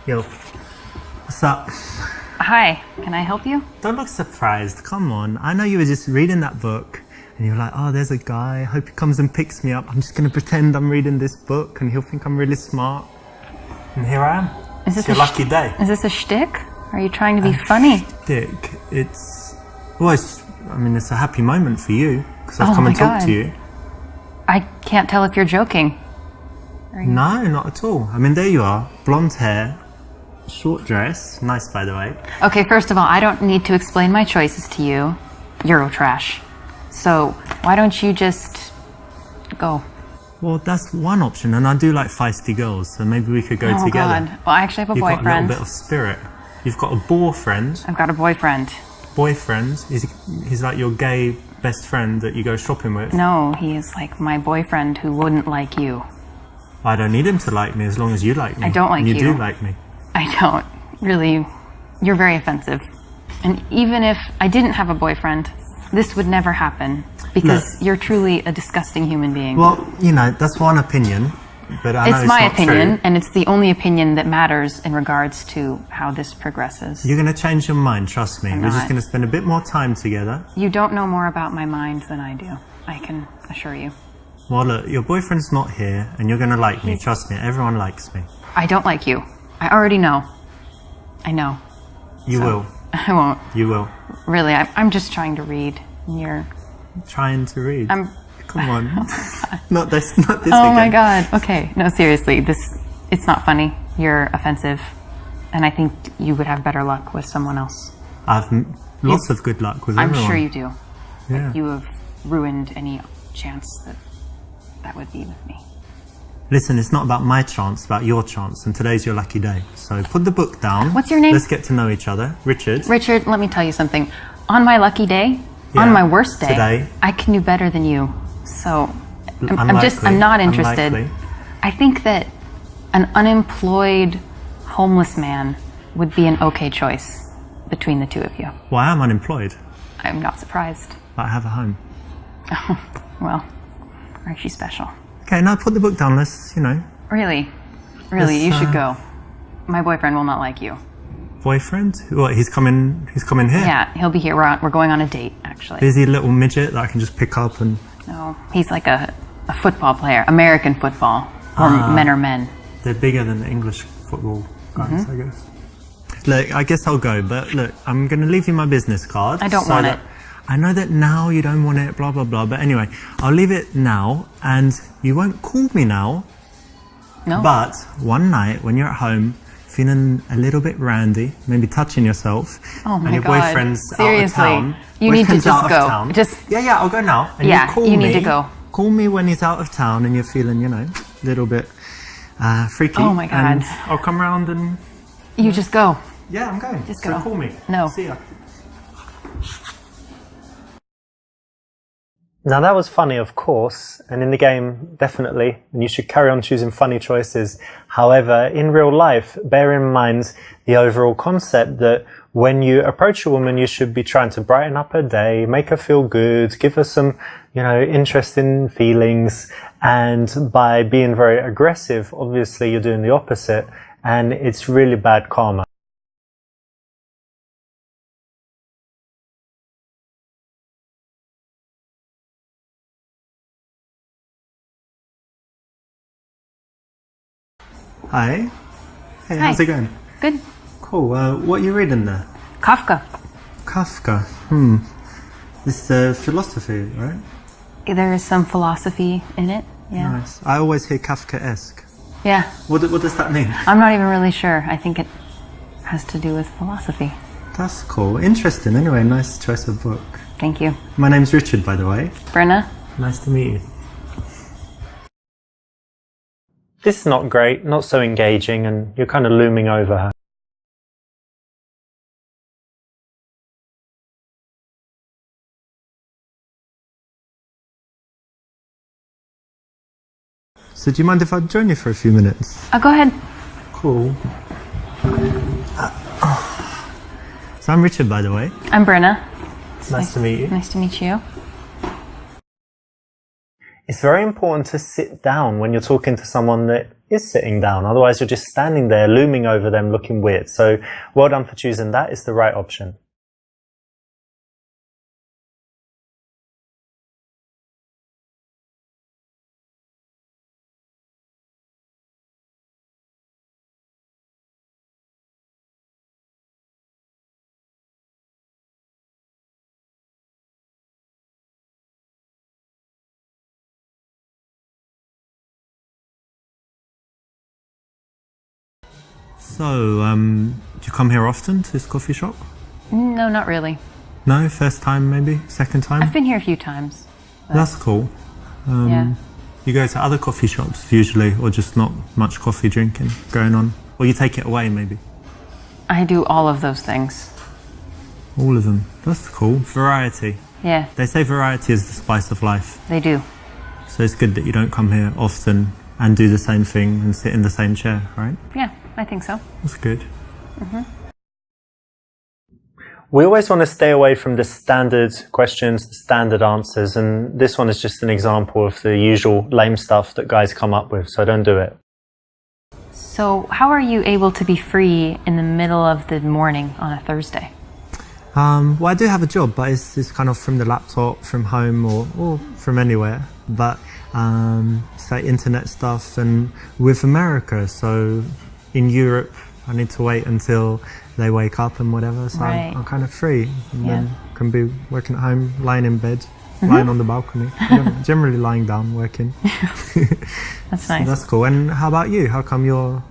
Yo, what's up? Hi, can I help you? Don't look surprised, come on. I know you were just reading that book and you're like, oh, there's a guy, I hope he comes and picks me up. I'm just going to pretend I'm reading this book and he'll think I'm really smart. And here I am. It's your lucky day. Is this a shtick? Are you trying to be funny? Shtick? It's a happy moment for you because I've come and talked to you. I can't tell if you're joking. No, not at all. I mean, there you are, blonde hair, short dress, nice by the way. Okay, first of all, I don't need to explain my choices to you. Eurotrash. So, why don't you just go? Well, that's one option, and I do like feisty girls, so maybe we could go together. Oh, God. Well, I actually have a boyfriend. You've got a little bit of spirit. You've got a boyfriend. I've got a boyfriend. Boyfriend? He's like your gay best friend that you go shopping with? No, he is like my boyfriend who wouldn't like you. I don't need him to like me as long as you like me. I don't like you. You do like me. I don't. Really, you're very offensive. And even if I didn't have a boyfriend, this would never happen because you're truly a disgusting human being. Well, you know, that's one opinion, but I know it's my opinion, true. And it's the only opinion that matters in regards to how this progresses. You're going to change your mind, trust me. We're just going to spend a bit more time together. You don't know more about my mind than I do, I can assure you. Well, look, your boyfriend's not here, and you're going to like me. Trust me, everyone likes me. I don't like you. I already know. I know. You will. I won't. You will. Really, I'm just trying to read. And you're... Trying to read? Come on. Oh not this oh again. My God. Okay. No, seriously, it's not funny. You're offensive. And I think you would have better luck with someone else. I've lots of good luck with everyone. I'm sure you do. Yeah. But you have ruined any chance that would be with me. Listen, it's not about my chance, it's about your chance, and today's your lucky day. So put the book down. What's your name? Let's get to know each other. Richard. Richard, let me tell you something. On my lucky day, on my worst day, today, I can do better than you. So Unlikely. I'm not interested. Unlikely. I think that an unemployed homeless man would be an okay choice between the two of you. Well, I am unemployed. I'm not surprised. But I have a home. Oh, well, aren't you special? Okay, now put the book down. Let's, Really, you should go. My boyfriend will not like you. Boyfriend? What? He's coming here. Yeah, he'll be here. We're going on a date, actually. Is he a little midget that I can just pick up and? No, he's like a football player, American football, or men are men. They're bigger than the English football guys, I guess. Look, I guess I'll go, but look, I'm going to leave you my business card. I don't want it. I know that now you don't want it, blah, blah, blah, but anyway, I'll leave it now, and you won't call me now. No. But one night when you're at home, feeling a little bit randy, maybe touching yourself, and your boyfriend's out of town. You need to just go. Yeah, I'll go now. And you need to go. Call me when he's out of town and you're feeling, a little bit freaky. Oh my God. And I'll come round and... You just go. Yeah, I'm going. Just so go. Call me. No. See ya. Now that was funny, of course, and in the game, definitely, and you should carry on choosing funny choices. However, in real life, bear in mind the overall concept that when you approach a woman, you should be trying to brighten up her day, make her feel good, give her some, interesting feelings, and by being very aggressive, obviously you're doing the opposite, and it's really bad karma. Hi. Hey, Hi. How's it going? Good. Cool. What are you reading there? Kafka. Kafka. This is philosophy, right? There is some philosophy in it. Yeah. Nice. I always hear Kafka-esque. Yeah. What does that mean? I'm not even really sure. I think it has to do with philosophy. That's cool. Interesting. Anyway, nice choice of book. Thank you. My name's Richard, by the way. Brenna. Nice to meet you. This is not great, not so engaging, and you're kind of looming over her. So do you mind if I join you for a few minutes? Go ahead. Cool. So I'm Richard, by the way. I'm Brenna. Nice to meet you. Nice to meet you. It's very important to sit down when you're talking to someone that is sitting down. Otherwise, you're just standing there looming over them looking weird. So well done for choosing that. It's the right option. So, do you come here often to this coffee shop? No, not really. No? First time maybe? Second time? I've been here a few times. That's cool. Yeah. You go to other coffee shops usually, or just not much coffee drinking going on? Or you take it away maybe? I do all of those things. All of them. That's cool. Variety. Yeah, They say variety is the spice of life. they do. So it's good that you don't come here often and do the same thing and sit in the same chair, right? Yeah, I think so. That's good. We always want to stay away from the standard questions, the standard answers, and this one is just an example of the usual lame stuff that guys come up with, so don't do it. So, how are you able to be free in the middle of the morning on a Thursday? Well, I do have a job, but it's kind of from the laptop, from home, or from anywhere. But it's like internet stuff, and with America, so in Europe, I need to wait until they wake up and whatever, so Right. I'm kind of free. And Yeah. then can be working at home, lying in bed, lying on the balcony, generally lying down, working. That's So nice. that's cool. And how about you? How come you're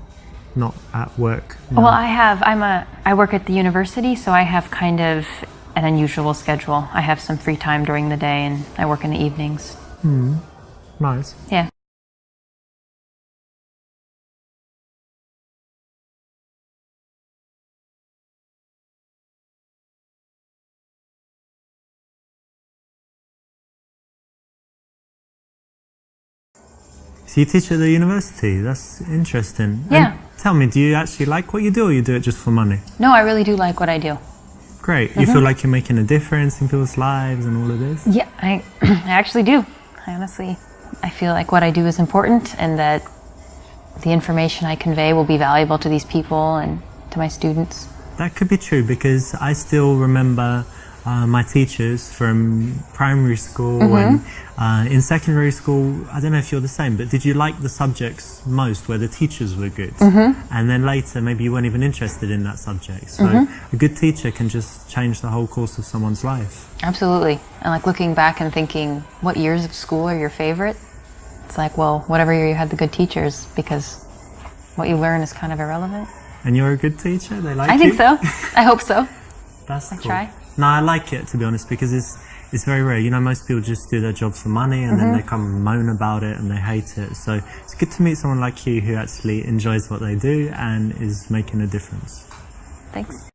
not at work? Well, I work at the university, so I have kind of an unusual schedule. I have some free time during the day, and I work in the evenings. Nice. Yeah. So you teach at the university? That's interesting. Yeah. And tell me, do you actually like what you do, or you do it just for money? No, I really do like what I do. Great. You feel like you're making a difference in people's lives and all of this? Yeah, I actually do. I feel like what I do is important, and that the information I convey will be valuable to these people and to my students. That could be true, because I still remember my teachers from primary school and in secondary school. I don't know if you're the same, but did you like the subjects most where the teachers were good? And then later maybe you weren't even interested in that subject. So a good teacher can just change the whole course of someone's life. Absolutely. And like looking back and thinking, what years of school are your favorite? It's like, well, whatever year you had the good teachers, because what you learn is kind of irrelevant. And you're a good teacher? They like you? I think so. I hope so. That's cool. try. No, I like it, to be honest, because it's very rare. You know, most people just do their job for money and then they come and moan about it and they hate it. So it's good to meet someone like you who actually enjoys what they do and is making a difference. Thanks.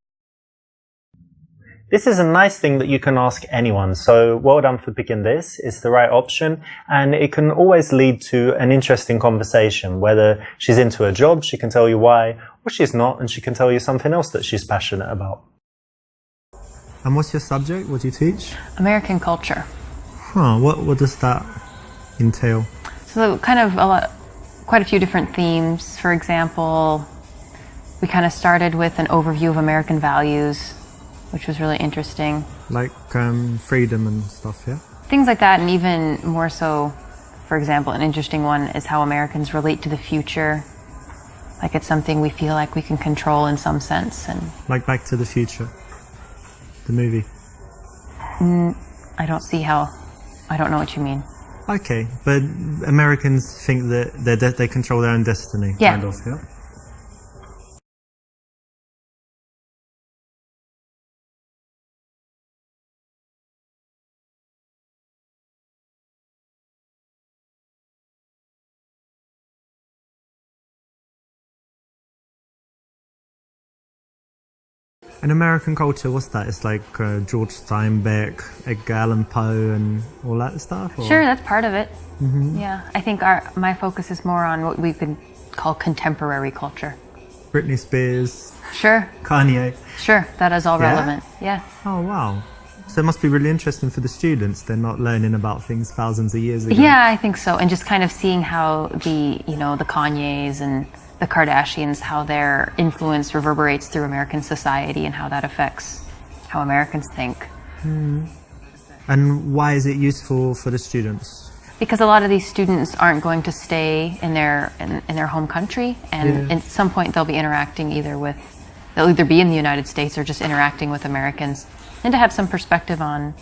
This is a nice thing that you can ask anyone, so well done for picking this. It's the right option, and it can always lead to an interesting conversation. Whether she's into a job, she can tell you why, or she's not, and she can tell you something else that she's passionate about. And what's your subject? What do you teach? American culture. Huh, what does that entail? So kind of quite a few different themes. For example, we kind of started with an overview of American values, which was really interesting. Like freedom and stuff, yeah? Things like that, and even more so, for example, an interesting one is how Americans relate to the future. Like it's something we feel like we can control in some sense. And Like Back to the Future, the movie. I don't know what you mean. Okay, but Americans think that they control their own destiny, Yeah. kind of, yeah? And American culture, what's that? It's like George Steinbeck, Edgar Allan Poe, and all that stuff? Or? Sure, that's part of it. Yeah, I think my focus is more on what we could call contemporary culture. Britney Spears, Sure, Kanye. sure, that is all Yeah? relevant. Yeah. Oh, wow. So it must be really interesting for the students. They're not learning about things thousands of years ago. Yeah, I think so. And just kind of seeing how the Kanyes and the Kardashians, how their influence reverberates through American society and how that affects how Americans think. And why is it useful for the students? Because a lot of these students aren't going to stay in their home country, and at some point they'll be interacting they'll either be in the United States or just interacting with Americans, and to have some perspective on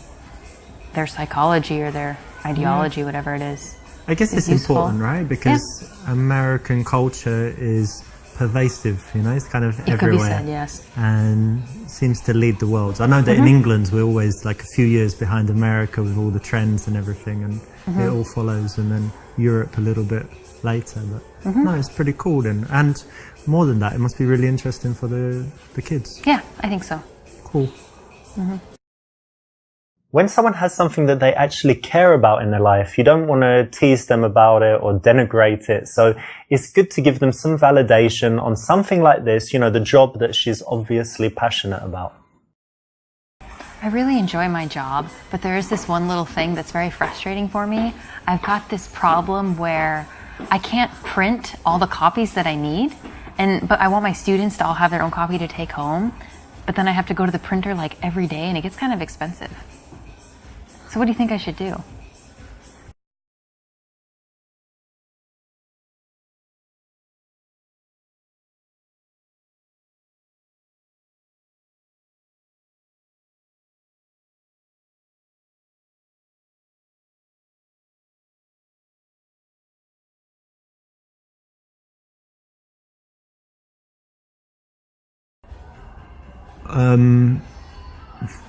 their psychology or their ideology, whatever it is. I guess it's useful. important, right? Because American culture is pervasive, it's kind of everywhere. It could be said, yes. And seems to lead the world. I know that in England we're always like a few years behind America with all the trends and everything, and it all follows, and then Europe a little bit later. But no, it's pretty cool then. And more than that, it must be really interesting for the kids. Yeah, I think so. Cool. When someone has something that they actually care about in their life, you don't want to tease them about it or denigrate it. So it's good to give them some validation on something like this, the job that she's obviously passionate about. I really enjoy my job, but there is this one little thing that's very frustrating for me. I've got this problem where I can't print all the copies that I need, but I want my students to all have their own copy to take home, but then I have to go to the printer like every day, and it gets kind of expensive. So what do you think I should do?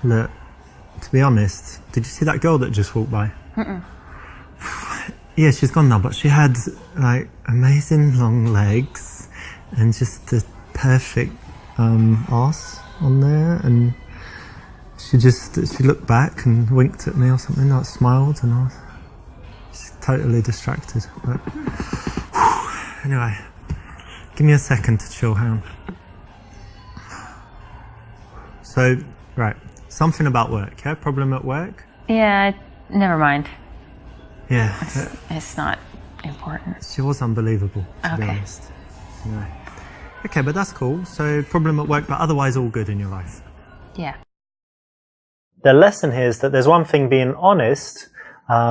Look, to be honest, did you see that girl that just walked by? Yeah, she's gone now, but she had like amazing long legs and just the perfect arse on there, and she looked back and winked at me or something, like smiled, and I was just totally distracted. But anyway, give me a second to chill, hang on. So, right, something about work, yeah? Problem at work? Yeah, never mind. Yeah. It's not important. She was unbelievable, to be honest. Anyway. Okay, but that's cool. So, problem at work, but otherwise all good in your life. Yeah. The lesson here is that there's one thing being honest,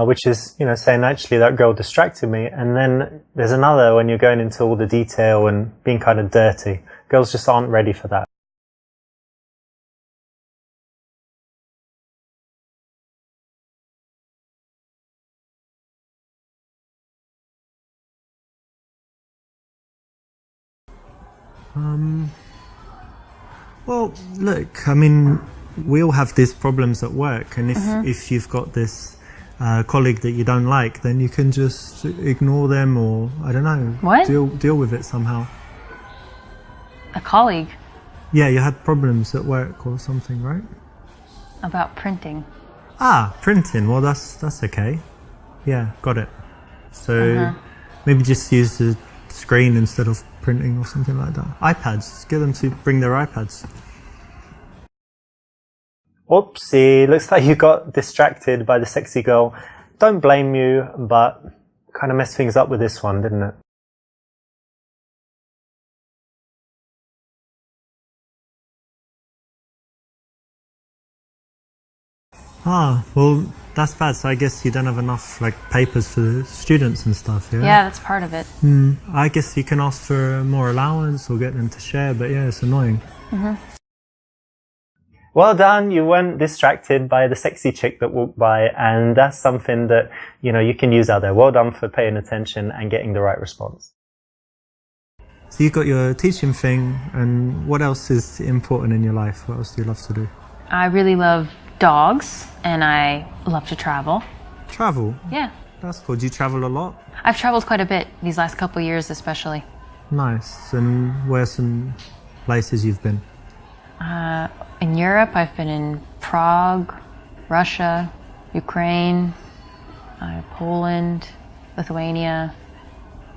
which is, saying actually that girl distracted me, and then there's another when you're going into all the detail and being kind of dirty. Girls just aren't ready for that. Well, look, I mean, we all have these problems at work, and if you've got this colleague that you don't like, then you can just ignore them, or I don't know, what? Deal with it somehow. A colleague? Yeah, you had problems at work or something, right? About printing. Ah, printing. Well, that's okay. Yeah, got it. So maybe just use the screen instead of printing or something like that. iPads, get them to bring their iPads. Oopsie, looks like you got distracted by the sexy girl. Don't blame you, but kind of messed things up with this one, didn't it? Ah, well, that's bad. So I guess you don't have enough papers for the students and stuff, yeah? Yeah, that's part of it. I guess you can ask for more allowance or get them to share, but yeah, it's annoying. Well done, you weren't distracted by the sexy chick that walked by, and that's something that, you can use out there. Well done for paying attention and getting the right response. So you've got your teaching thing, and what else is important in your life? What else do you love to do? I really love dogs, and I love to travel. Travel? Yeah. That's cool. Do you travel a lot? I've traveled quite a bit these last couple of years especially. Nice. And where's some places you've been? In Europe, I've been in Prague, Russia, Ukraine, Poland, Lithuania,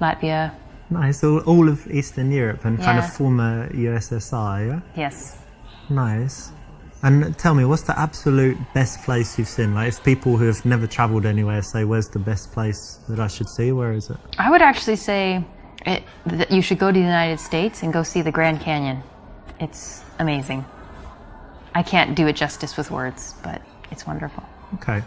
Latvia. Nice. All of Eastern Europe and kind of former USSR, yeah? Yes. Nice. And tell me, what's the absolute best place you've seen? Like, if people who have never travelled anywhere say, where's the best place that I should see, where is it? I would actually say that you should go to the United States and go see the Grand Canyon. It's amazing. I can't do it justice with words, but it's wonderful. Okay.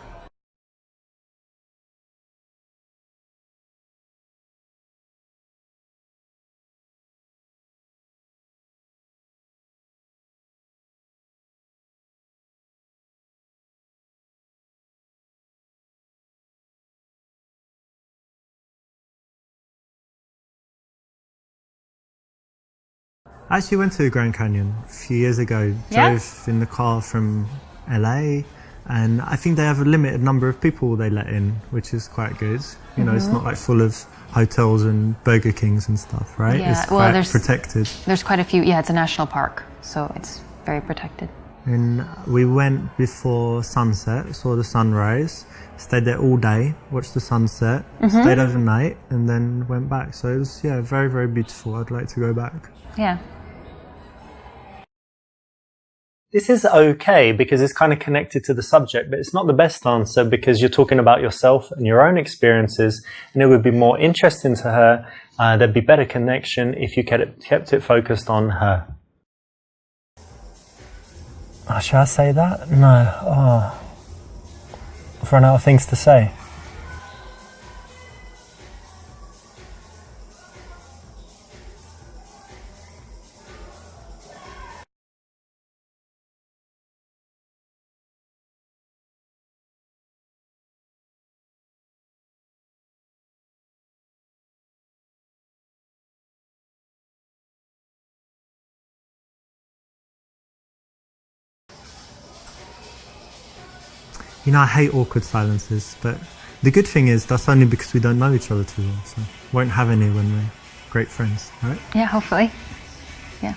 I actually went to the Grand Canyon a few years ago. Yeah? Drove in the car from LA, and I think they have a limited number of people they let in, which is quite good. You know, it's not like full of hotels and Burger Kings and stuff, right? Yeah, it's well, quite there's protected. There's quite a few. Yeah, it's a national park, so it's very protected. And we went before sunset, saw the sunrise, stayed there all day, watched the sunset, stayed overnight, and then went back. So it was, yeah, very, very beautiful. I'd like to go back. Yeah. This is okay because it's kind of connected to the subject, but it's not the best answer because you're talking about yourself and your own experiences, and it would be more interesting to her. There'd be better connection if you kept it focused on her. Oh, should I say that? No. Oh. I've run out of things to say. You know, I hate awkward silences, but the good thing is that's only because we don't know each other too well, so won't have any when we're great friends, right? Yeah, hopefully. Yeah.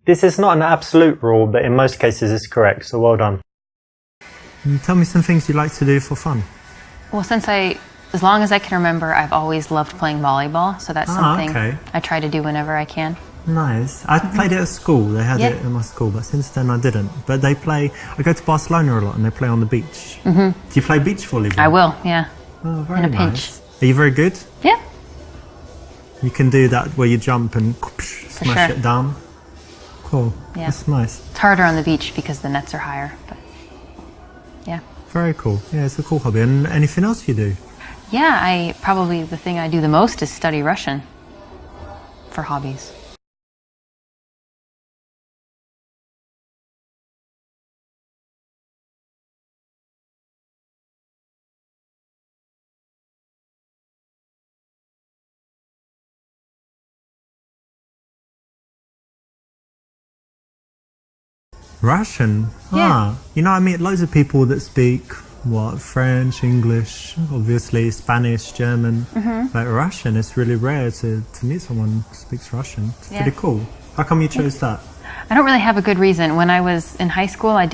This is not an absolute rule, but in most cases it's correct, so well done. And tell me some things you like to do for fun. Well, as long as I can remember, I've always loved playing volleyball, so that's something I try to do whenever I can. Nice. I played it at school. They had it in my school, but since then I didn't. But I go to Barcelona a lot and they play on the beach. Do you play beach volleyball? I will, yeah. Oh, very in a nice. pinch. Are you very good? Yeah. You can do that where you jump and smash it down? Cool. Yeah. That's nice. It's harder on the beach because the nets are higher, but yeah. Very cool. Yeah, it's a cool hobby. And anything else you do? Yeah, probably the thing I do the most is study Russian for hobbies. Russian? Yeah. You know, I meet loads of people that speak, French, English, obviously, Spanish, German. But Russian, it's really rare to meet someone who speaks Russian. It's pretty cool. How come you chose that? I don't really have a good reason. When I was in high school, I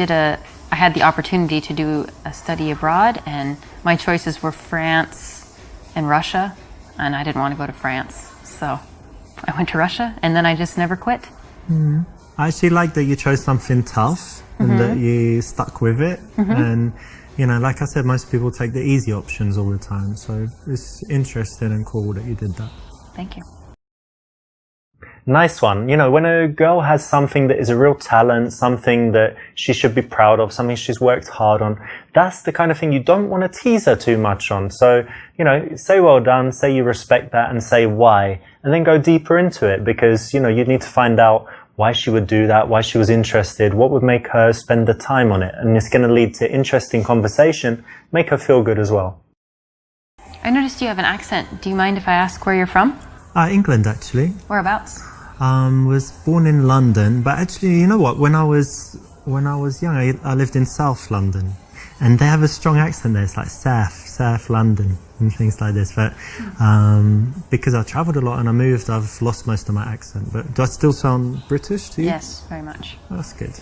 had the opportunity to do a study abroad, and my choices were France and Russia, and I didn't want to go to France. So I went to Russia, and then I just never quit. I actually like that you chose something tough and that you stuck with it. And, you know, like I said, most people take the easy options all the time. So it's interesting and cool that you did that. Thank you. Nice one. You know, when a girl has something that is a real talent, something that she should be proud of, something she's worked hard on, that's the kind of thing you don't want to tease her too much on. So, you know, say well done, say you respect that, and say why, and then go deeper into it because, you know, you need to find out why she would do that, why she was interested, what would make her spend the time on it. And it's going to lead to interesting conversation, make her feel good as well. I noticed you have an accent. Do you mind if I ask where you're from? England, actually. Whereabouts? Was born in London, but actually, you know what? When I was young, I lived in South London, and they have a strong accent there. It's like South London and things like this. But because I travelled a lot and I moved, I've lost most of my accent. But do I still sound British to you? Yes, very much. That's good.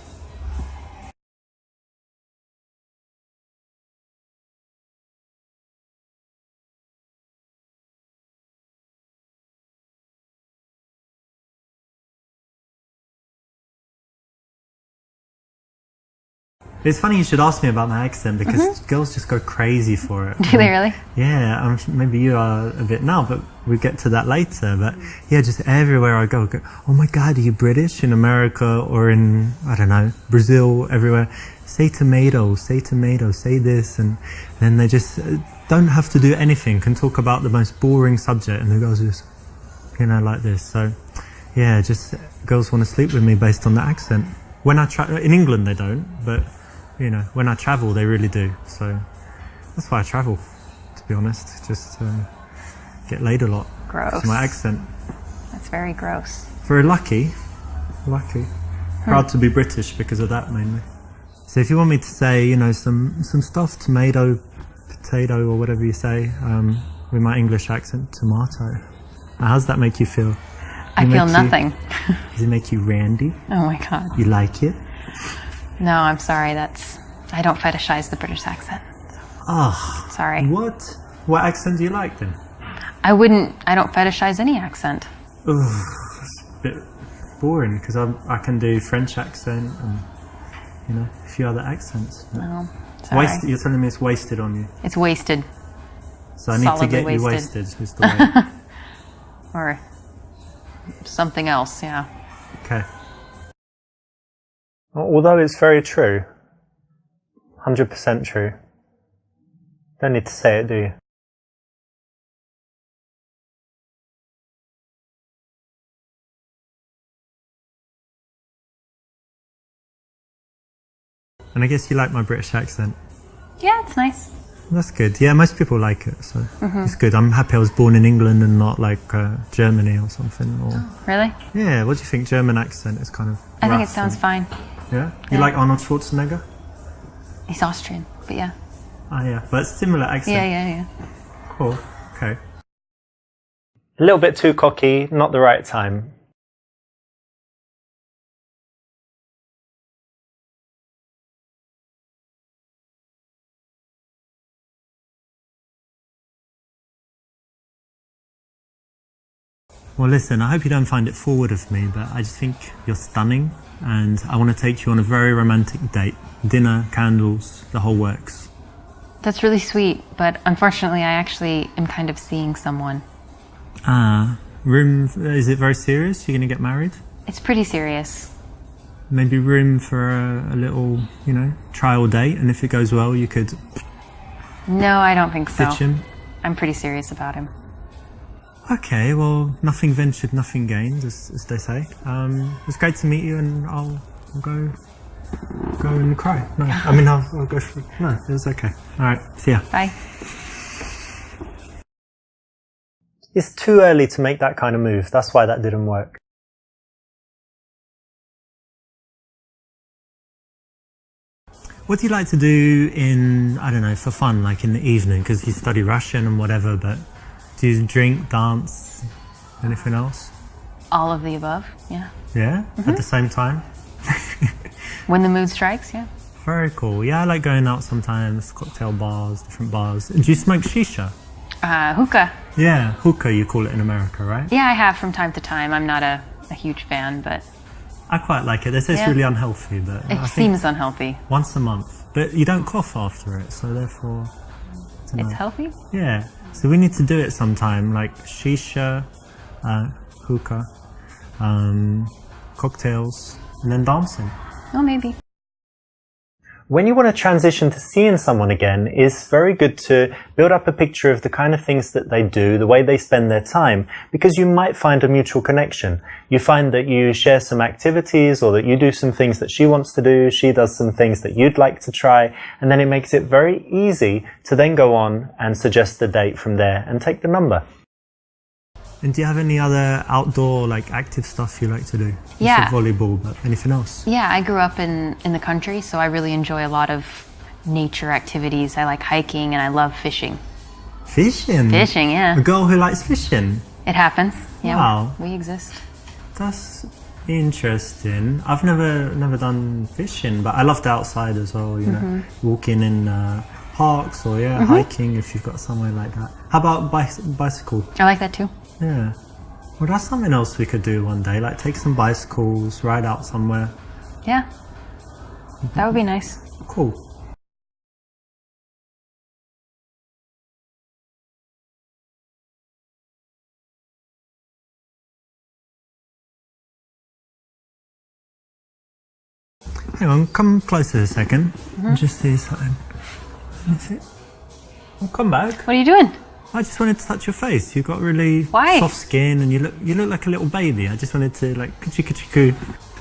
It's funny you should ask me about my accent because girls just go crazy for it. Do they really? Yeah, maybe you are a bit now, but we'll get to that later. But yeah, just everywhere I go, oh my God, are you British? In America or in, I don't know, Brazil, everywhere. Say tomato, say this. And then they just don't have to do anything, can talk about the most boring subject. And the girls just, like this. So yeah, just girls want to sleep with me based on the accent. When I in England they don't, but when I travel, they really do. So that's why I travel, to be honest. Just get laid a lot. Gross. It's my accent. That's very gross. Very lucky. Proud to be British because of that, mainly. So if you want me to say, some stuff, tomato, potato, or whatever you say, with my English accent, tomato. How's that make you feel? I feel nothing. Does it make you randy? Oh my God. You like it? No, I'm sorry. I don't fetishize the British accent. Oh. Sorry. What? What accent do you like then? I don't fetishize any accent. Ugh, it's a bit boring because I can do French accent and, a few other accents. No, sorry. You're telling me it's wasted on you? It's wasted. So I need to get you wasted is the way. Or something else, yeah. Okay. Although it's very true, 100% true, don't need to say it, do you? And I guess you like my British accent. Yeah, it's nice. That's good. Yeah, most people like it, so it's good. I'm happy I was born in England and not like Germany or something. Or Really? Yeah, what do you think? German accent is kind of I think it rough sounds fine. Yeah? You like Arnold Schwarzenegger? He's Austrian, but yeah. Ah, yeah, but similar accent. Yeah. Cool. Okay. A little bit too cocky, not the right time. Well, listen, I hope you don't find it forward of me, but I just think you're stunning and I want to take you on a very romantic date. Dinner, candles, the whole works. That's really sweet, but unfortunately I actually am kind of seeing someone. Is it very serious? You're going to get married? It's pretty serious. Maybe room for a little, trial date, and if it goes well, you could... No, I don't think so. Ditch him? I'm pretty serious about him. Okay, well, nothing ventured, nothing gained, as they say. It's great to meet you, and I'll go and cry. No, I mean, I'll go for... No, it was okay. All right, see ya. Bye. It's too early to make that kind of move. That's why that didn't work. What do you like to do in, I don't know, for fun, like in the evening? Because you study Russian and whatever, but do you drink, dance, anything else? All of the above, yeah. Yeah? At the same time? When the mood strikes, yeah. Very cool. Yeah, I like going out sometimes, cocktail bars, different bars. Do you smoke shisha? Hookah. Yeah, hookah you call it in America, right? Yeah, I have from time to time. I'm not a huge fan, but... I quite like it. They say it's really unhealthy, but... It seems unhealthy. Once a month. But you don't cough after it, so therefore... It's healthy? Yeah. So we need to do it sometime, like shisha, hookah, cocktails, and then dancing. Oh, maybe. When you want to transition to seeing someone again, it's very good to build up a picture of the kind of things that they do, the way they spend their time, because you might find a mutual connection. You find that you share some activities or that you do some things that she wants to do, she does some things that you'd like to try, and then it makes it very easy to then go on and suggest the date from there and take the number. And do you have any other outdoor, like, active stuff you like to do? Yeah. Volleyball, but anything else? Yeah, I grew up in the country, so I really enjoy a lot of nature activities. I like hiking and I love fishing. Fishing? Fishing, yeah. A girl who likes fishing? It happens. Yeah, wow. We exist. That's interesting. I've never done fishing, but I love the outside as well, you know, walking in parks or hiking if you've got somewhere like that. How about bicycle? I like that too. Yeah. Well, that's something else we could do one day, like take some bicycles, ride out somewhere. Yeah. That would be nice. Cool. Hang on, come closer a second. And just see something. That's it. Well, come back. What are you doing? I just wanted to touch your face. You've got really Why? soft skin, and you look like a little baby. I just wanted to like coo,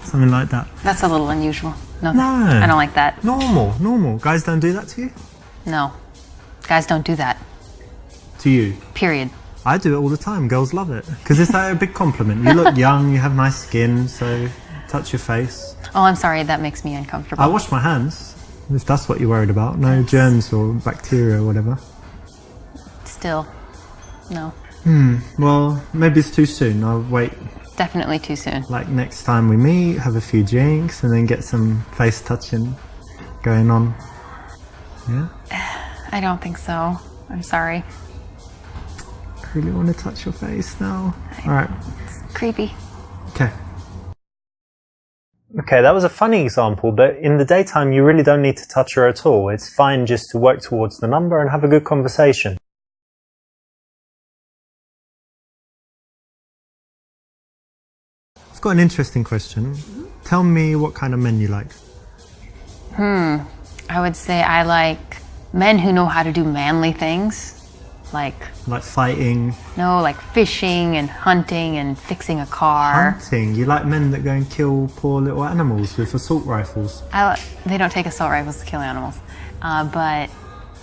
something like that. That's a little unusual. No, No. I don't like that. Normal. Guys don't do that to you? No. Guys don't do that. To you? Period. I do it all the time. Girls love it because it's like a big compliment. You look young. You have nice skin. So touch your face. Oh, I'm sorry. That makes me uncomfortable. I wash my hands if that's what you're worried about. No germs or bacteria or whatever. Still, no. Well, maybe it's too soon. I'll wait. Definitely too soon. Like next time we meet, have a few drinks, and then get some face touching going on. Yeah? I don't think so. I'm sorry. I really want to touch your face now. Alright. It's creepy. Okay. Okay, that was a funny example, but in the daytime you really don't need to touch her at all. It's fine just to work towards the number and have a good conversation. I've got an interesting question. Tell me what kind of men you like. I would say I like men who know how to do manly things. Like fighting. No, like fishing and hunting and fixing a car. Hunting? You like men that go and kill poor little animals with assault rifles? They don't take assault rifles to kill animals. But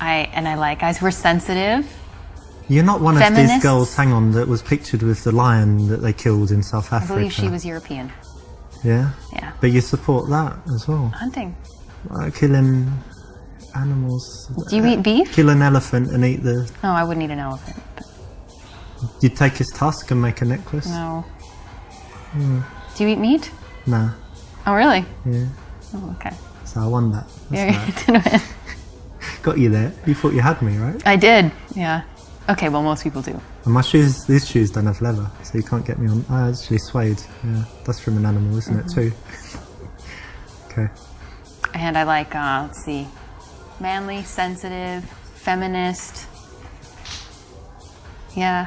I like guys who are sensitive. You're not one of Feminists? these girls, hang on, that was pictured with the lion that they killed in South I Africa. believe she was European. Yeah? Yeah. But you support that as well? Hunting. Killing animals. Do you eat beef? Kill an elephant and eat the... No, I wouldn't eat an elephant. But You'd take his tusk and make a necklace? no. Do you eat meat? Nah. Oh, really? Yeah. Oh, okay. So I won that. Yeah, That's you right. did win. Got you there. You thought you had me, right? I did. Yeah. Okay. Well, most people do. And my shoes, these shoes don't have leather, so you can't get me on. I actually suede. Yeah, that's from an animal, isn't it, too? Okay. And I like, let's see, manly, sensitive, feminist. Yeah.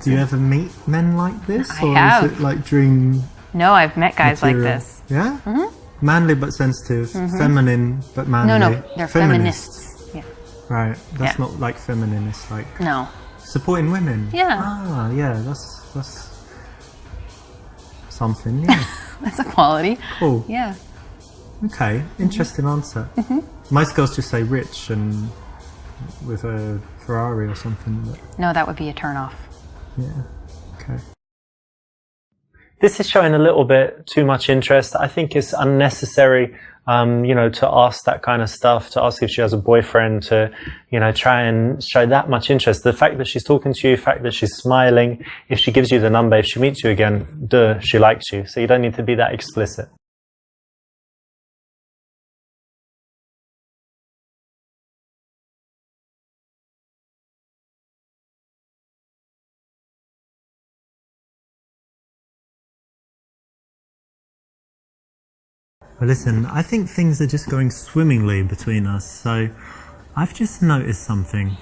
Do you ever meet men like this? I or have. is it like dream No, I've met guys material? like this. Yeah? Manly but sensitive, feminine but manly. No, they're feminists. Yeah. Right, that's Yeah. not like feminine, it's like No. supporting women. Yeah. Ah, yeah, that's something, yeah. That's a quality. Cool. Yeah. Okay, interesting answer. Most girls just say rich and with a Ferrari or something, but No, that would be a turnoff. yeah, okay. This is showing a little bit too much interest. I think it's unnecessary, to ask that kind of stuff, to ask if she has a boyfriend, to, try and show that much interest. The fact that she's talking to you, the fact that she's smiling, if she gives you the number, if she meets you again, duh, she likes you. So you don't need to be that explicit. Well, listen, I think things are just going swimmingly between us, so I've just noticed something.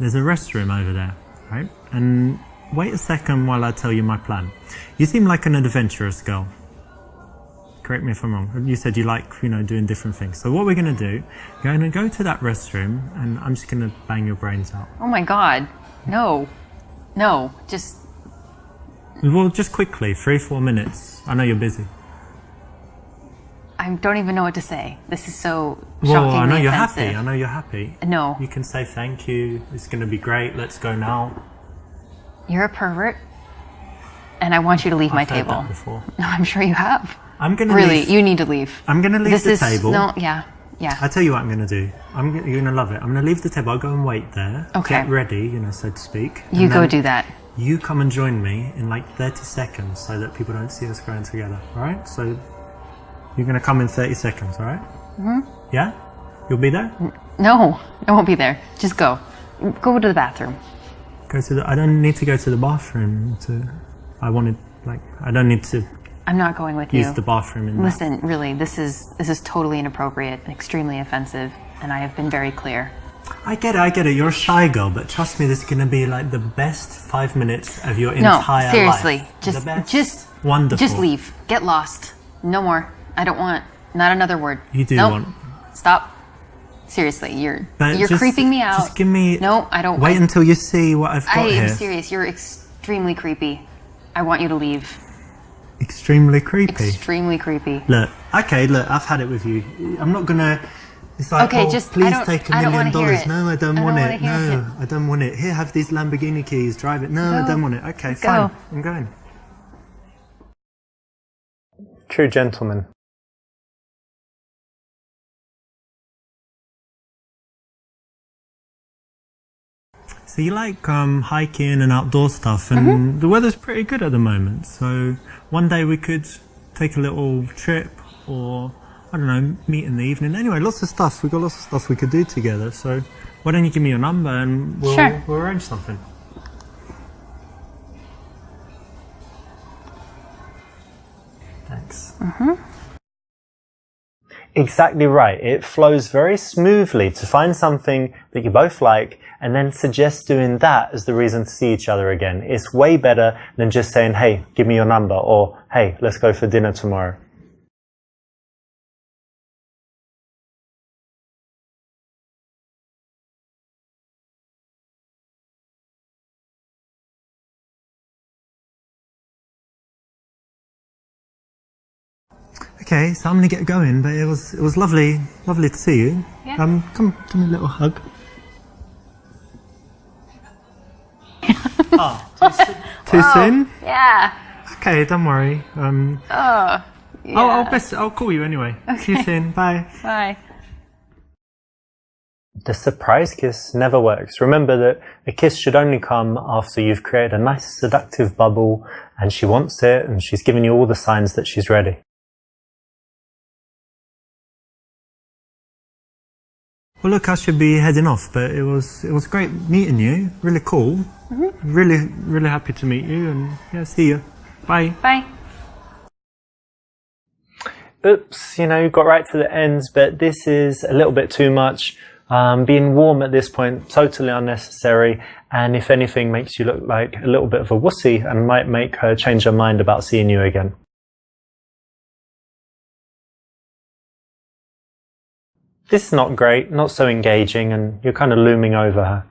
There's a restroom over there, right? And wait a second while I tell you my plan. You seem like an adventurous girl. Correct me if I'm wrong. You said you like, doing different things. So what we're going to do, you're going to go to that restroom, and I'm just going to bang your brains out. Oh my God. No. No. Just. Well, just quickly, 3-4 minutes. I know you're busy. I don't even know what to say. This is so Well, shockingly I know you're offensive. happy. I know you're happy. No. You can say thank you. It's going to be great. Let's go now. You're a pervert, and I want you to leave my I've heard table. that before. No, I'm sure you have. I'm going to Really, leave. you need to leave. I'm going to leave the table. No, yeah. I tell you what I'm going to do. You're going to love it. I'm going to leave the table. I'll go and wait there. Okay. Get ready, so to speak. You and go then do that. You come and join me in like 30 seconds so that people don't see us going together. All right? So you're going to come in 30 seconds, all right? Mm-hmm. Yeah? You'll be there? No, I won't be there. Just go. Go to the bathroom. I don't need to go to the bathroom I don't need to I'm not going with you. use the bathroom in Listen, really, this is totally inappropriate and extremely offensive, and I have been very clear. I get it. You're a shy girl, but trust me, this is going to be like the best 5 minutes of your entire seriously, life. just wonderful. Just leave. Get lost. No more. I don't want. Not another word. You do nope. want. Stop. Seriously, you're just, creeping me out. Just give me. No, I don't. Wait until you see what I've got here. I am serious. You're extremely creepy. I want you to leave. Extremely creepy. Extremely creepy. Look, I've had it with you. I'm not gonna. It's like, okay, please take $1 million. No, I don't want it. No, I don't want it. Here, have these Lamborghini keys. Drive it. No, I don't want it. Okay, fine. I'm going. True gentleman. So you like hiking and outdoor stuff, and the weather's pretty good at the moment. So one day we could take a little trip, or I don't know, meet in the evening. Anyway, lots of stuff. We've got lots of stuff we could do together. So why don't you give me your number and we'll arrange something. Thanks. Exactly right. It flows very smoothly to find something that you both like and then suggest doing that as the reason to see each other again. It's way better than just saying, hey, give me your number, or hey, let's go for dinner tomorrow. Okay, so I'm gonna get going, but it was lovely to see you. Yeah. Come, give me a little hug. Too soon? Yeah. Okay, don't worry. Yeah. I'll call you anyway. Okay. See you soon. Bye. Bye. The surprise kiss never works. Remember that a kiss should only come after you've created a nice seductive bubble and she wants it and she's given you all the signs that she's ready. Well, look, I should be heading off, but it was great meeting you. Really cool. Really happy to meet you, and yeah, see you. Bye. Bye. Oops, got right to the end, but this is a little bit too much. Being warm at this point, totally unnecessary, and if anything, makes you look like a little bit of a wussy and might make her change her mind about seeing you again. This is not great, not so engaging, and you're kind of looming over her.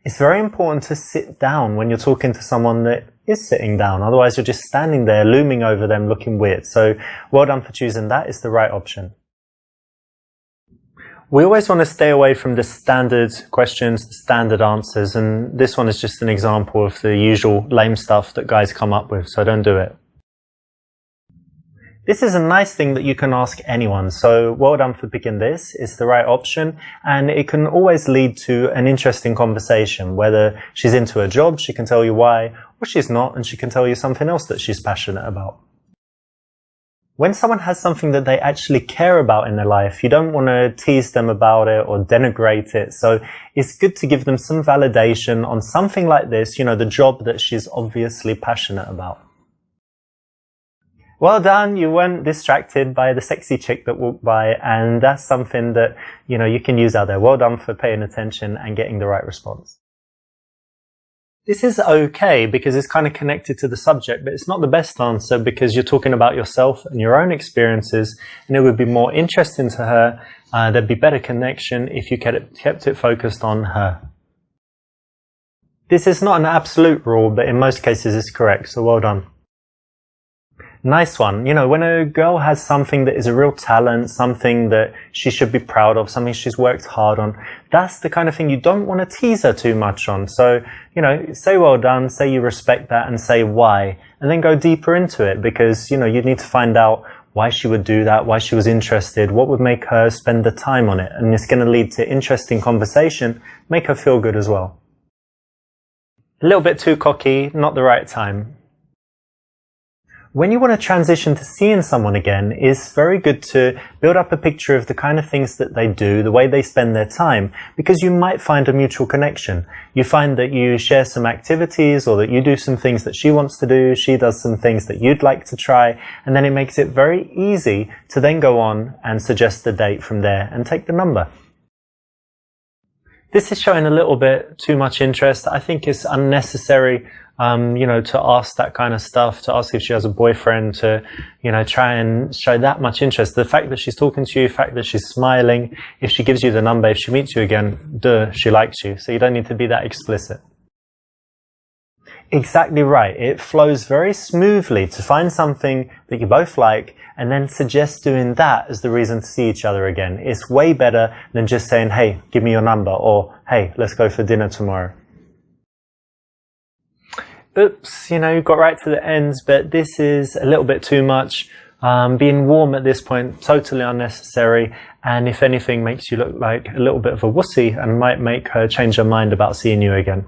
It's very important to sit down when you're talking to someone that is sitting down, otherwise you're just standing there looming over them looking weird. So well done for choosing that. It's the right option. We always want to stay away from the standard questions, the standard answers, and this one is just an example of the usual lame stuff that guys come up with, so don't do it. This is a nice thing that you can ask anyone, so well done for picking this. It's the right option, and it can always lead to an interesting conversation. Whether she's into her job, she can tell you why, or she's not, and she can tell you something else that she's passionate about. When someone has something that they actually care about in their life, you don't want to tease them about it or denigrate it, so it's good to give them some validation on something like this, the job that she's obviously passionate about. Well done, you weren't distracted by the sexy chick that walked by, and that's something that, you can use out there. Well done for paying attention and getting the right response. This is okay because it's kind of connected to the subject, but it's not the best answer because you're talking about yourself and your own experiences, and it would be more interesting to her. There'd be better connection if you kept it focused on her. This is not an absolute rule, but in most cases it's correct, so well done. Nice one. When a girl has something that is a real talent, something that she should be proud of, something she's worked hard on, that's the kind of thing you don't want to tease her too much on. So, say well done, say you respect that, and say why, and then go deeper into it because, you need to find out why she would do that, why she was interested, what would make her spend the time on it. And it's going to lead to interesting conversation, make her feel good as well. A little bit too cocky, not the right time. When you want to transition to seeing someone again, it's very good to build up a picture of the kind of things that they do, the way they spend their time, because you might find a mutual connection. You find that you share some activities, or that you do some things that she wants to do, she does some things that you'd like to try, and then it makes it very easy to then go on and suggest the date from there and take the number. This is showing a little bit too much interest. I think it's unnecessary, to ask that kind of stuff, to ask if she has a boyfriend, to, try and show that much interest. The fact that she's talking to you, the fact that she's smiling, if she gives you the number, if she meets you again, she likes you. So you don't need to be that explicit. Exactly right. It flows very smoothly to find something that you both like and then suggest doing that as the reason to see each other again. It's way better than just saying, hey, give me your number, or hey, let's go for dinner tomorrow. Oops, you got right to the ends, but this is a little bit too much. Being warm at this point, totally unnecessary, and if anything makes you look like a little bit of a wussy and might make her change her mind about seeing you again.